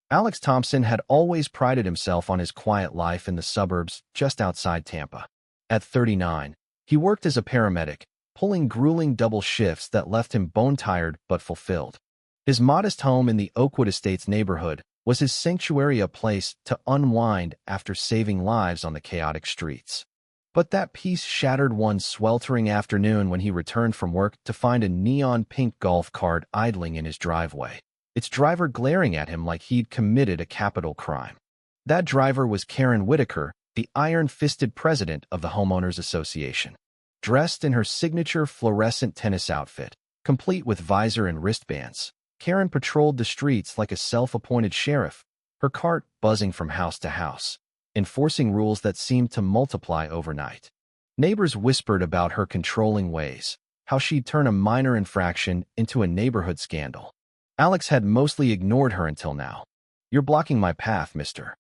Alex Thompson had always prided himself on his quiet life in the suburbs just outside Tampa. At 39, he worked as a paramedic, pulling grueling double shifts that left him bone-tired but fulfilled. His modest home in the Oakwood Estates neighborhood was his sanctuary, a place to unwind after saving lives on the chaotic streets. But that peace shattered one sweltering afternoon when he returned from work to find a neon-pink golf cart idling in his driveway, its driver glaring at him like he'd committed a capital crime. That driver was Karen Whitaker, the iron-fisted president of the Homeowners Association. Dressed in her signature fluorescent tennis outfit, complete with visor and wristbands, Karen patrolled the streets like a self-appointed sheriff, her cart buzzing from house to house, enforcing rules that seemed to multiply overnight. Neighbors whispered about her controlling ways, how she'd turn a minor infraction into a neighborhood scandal. Alex had mostly ignored her until now. "You're blocking my path, Mr.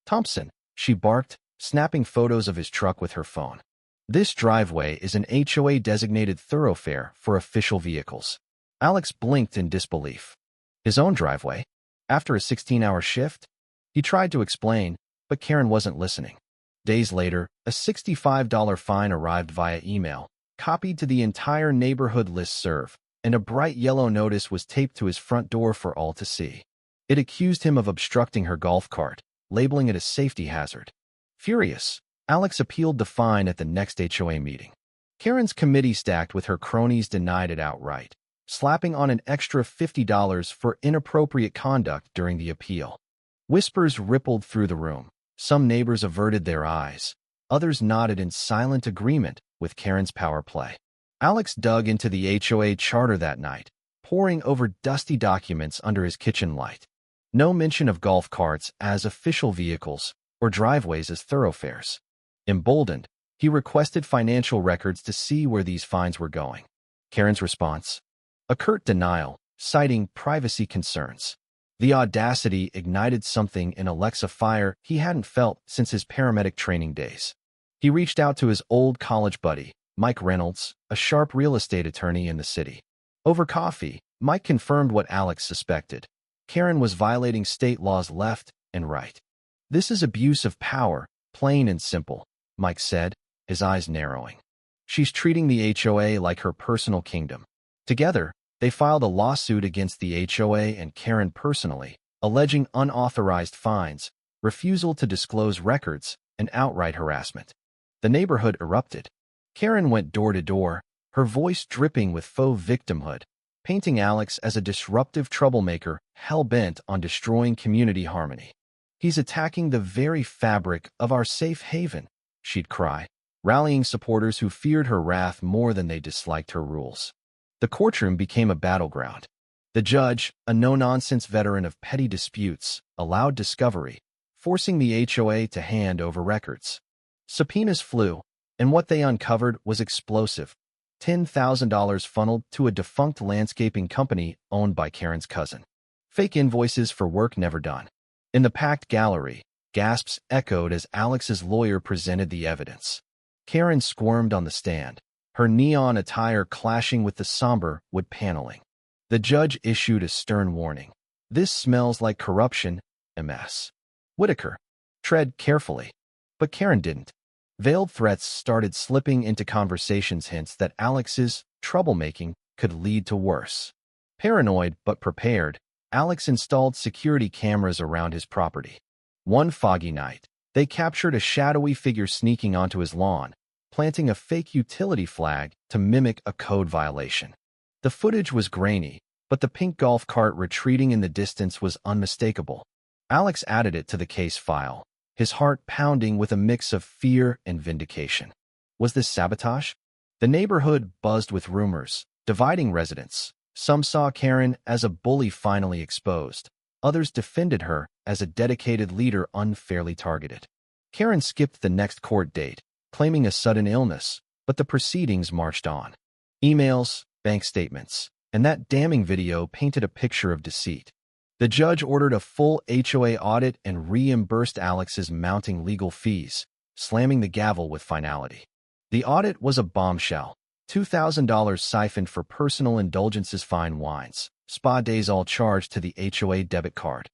Thompson," she barked, snapping photos of his truck with her phone. "This driveway is an HOA-designated thoroughfare for official vehicles." Alex blinked in disbelief. His own driveway? After a 16-hour shift? He tried to explain, but Karen wasn't listening. Days later, a $65 fine arrived via email, copied to the entire neighborhood listserv, and a bright yellow notice was taped to his front door for all to see. It accused him of obstructing her golf cart, labeling it a safety hazard. Furious, Alex appealed the fine at the next HOA meeting. Karen's committee, stacked with her cronies, denied it outright, slapping on an extra $50 for inappropriate conduct during the appeal. Whispers rippled through the room. Some neighbors averted their eyes. Others nodded in silent agreement with Karen's power play. Alex dug into the HOA charter that night, poring over dusty documents under his kitchen light. No mention of golf carts as official vehicles or driveways as thoroughfares. Emboldened, he requested financial records to see where these fines were going. Karen's response? A curt denial, citing privacy concerns. The audacity ignited something in Alex, a fire he hadn't felt since his paramedic training days. He reached out to his old college buddy, Mike Reynolds, a sharp real estate attorney in the city. Over coffee, Mike confirmed what Alex suspected. Karen was violating state laws left and right. "This is abuse of power, plain and simple," Mike said, his eyes narrowing. "She's treating the HOA like her personal kingdom." Together, they filed a lawsuit against the HOA and Karen personally, alleging unauthorized fines, refusal to disclose records, and outright harassment. The neighborhood erupted. Karen went door to door, her voice dripping with faux victimhood, painting Alex as a disruptive troublemaker hell-bent on destroying community harmony. "He's attacking the very fabric of our safe haven," she'd cry, rallying supporters who feared her wrath more than they disliked her rules. The courtroom became a battleground. The judge, a no-nonsense veteran of petty disputes, allowed discovery, forcing the HOA to hand over records. Subpoenas flew, and what they uncovered was explosive. $10,000 funneled to a defunct landscaping company owned by Karen's cousin. Fake invoices for work never done. In the packed gallery, gasps echoed as Alex's lawyer presented the evidence. Karen squirmed on the stand, her neon attire clashing with the somber wood paneling. The judge issued a stern warning. "This smells like corruption, MS. Whitaker, tread carefully." But Karen didn't. Veiled threats started slipping into conversations, hints that Alex's troublemaking could lead to worse. Paranoid but prepared, Alex installed security cameras around his property. One foggy night, they captured a shadowy figure sneaking onto his lawn, planting a fake utility flag to mimic a code violation. The footage was grainy, but the pink golf cart retreating in the distance was unmistakable. Alex added it to the case file, his heart pounding with a mix of fear and vindication. Was this sabotage? The neighborhood buzzed with rumors, dividing residents. Some saw Karen as a bully finally exposed. Others defended her as a dedicated leader unfairly targeted. Karen skipped the next court date, claiming a sudden illness, but the proceedings marched on. Emails, bank statements, and that damning video painted a picture of deceit. The judge ordered a full HOA audit and reimbursed Alex's mounting legal fees, slamming the gavel with finality. The audit was a bombshell. $2,000 siphoned for personal indulgences, fine wines, spa days, all charged to the HOA debit card.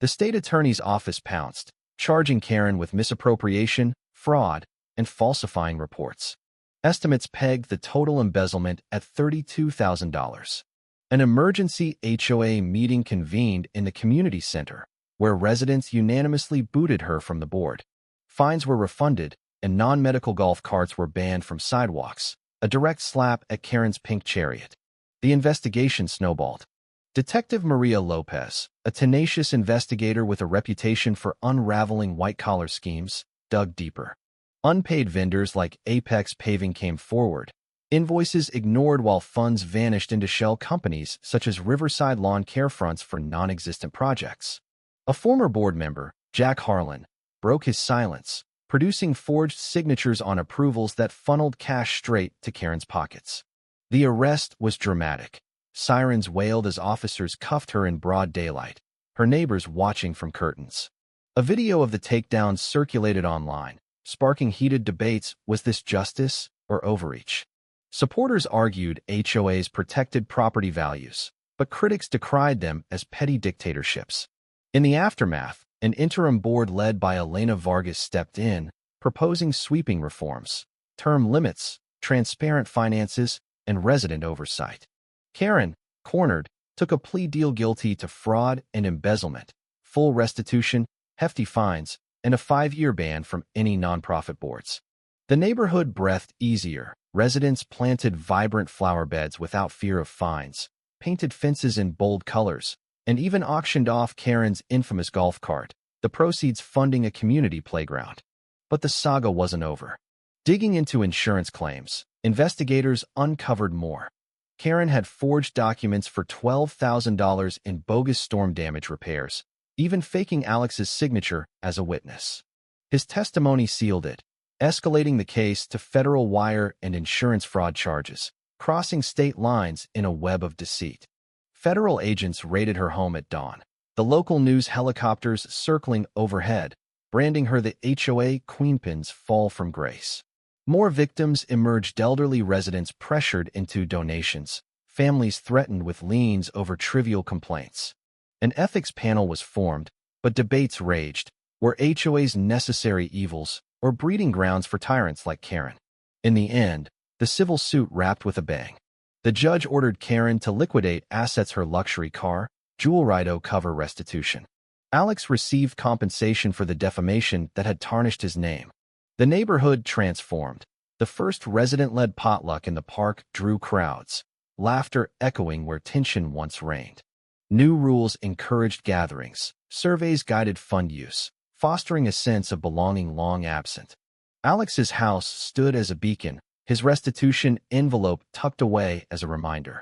The state attorney's office pounced, charging Karen with misappropriation, fraud, and falsifying reports. Estimates pegged the total embezzlement at $32,000. An emergency HOA meeting convened in the community center, where residents unanimously booted her from the board. Fines were refunded, and non-medical golf carts were banned from sidewalks, a direct slap at Karen's pink chariot. The investigation snowballed. Detective Maria Lopez, a tenacious investigator with a reputation for unraveling white-collar schemes, dug deeper. Unpaid vendors like Apex Paving came forward, invoices ignored while funds vanished into shell companies such as Riverside Lawn Care fronts for non-existent projects. A former board member, Jack Harlan, broke his silence, producing forged signatures on approvals that funneled cash straight to Karen's pockets. The arrest was dramatic. Sirens wailed as officers cuffed her in broad daylight, her neighbors watching from curtains. A video of the takedown circulated online, sparking heated debates. Was this justice or overreach? Supporters argued HOAs protected property values, but critics decried them as petty dictatorships. In the aftermath, an interim board led by Elena Vargas stepped in, proposing sweeping reforms, term limits, transparent finances, and resident oversight. Karen, cornered, took a plea deal guilty to fraud and embezzlement, full restitution, hefty fines, and a 5-year ban from any nonprofit boards. The neighborhood breathed easier. Residents planted vibrant flower beds without fear of fines, painted fences in bold colors, and even auctioned off Karen's infamous golf cart, the proceeds funding a community playground. But the saga wasn't over. Digging into insurance claims, investigators uncovered more. Karen had forged documents for $12,000 in bogus storm damage repairs, even faking Alex's signature as a witness. His testimony sealed it, escalating the case to federal wire and insurance fraud charges, crossing state lines in a web of deceit. Federal agents raided her home at dawn, the local news helicopters circling overhead, branding her the HOA queenpins fall from grace. More victims emerged. Elderly residents pressured into donations, families threatened with liens over trivial complaints. An ethics panel was formed, but debates raged. Were HOAs necessary evils or breeding grounds for tyrants like Karen? In the end, the civil suit wrapped with a bang. The judge ordered Karen to liquidate assets, her luxury car, jewelry to cover restitution. Alex received compensation for the defamation that had tarnished his name. The neighborhood transformed. The first resident-led potluck in the park drew crowds, laughter echoing where tension once reigned. New rules encouraged gatherings, surveys guided fund use, fostering a sense of belonging long absent. Alex's house stood as a beacon, his restitution envelope tucked away as a reminder.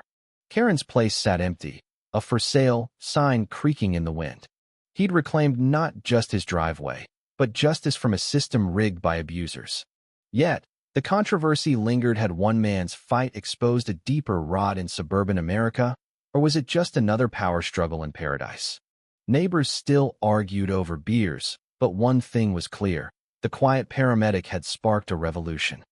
Karen's place sat empty, a for sale sign creaking in the wind. He'd reclaimed not just his driveway, but justice from a system rigged by abusers. Yet, the controversy lingered. Had one man's fight exposed a deeper rot in suburban America, or was it just another power struggle in paradise? Neighbors still argued over beers, but one thing was clear: the quiet paramedic had sparked a revolution.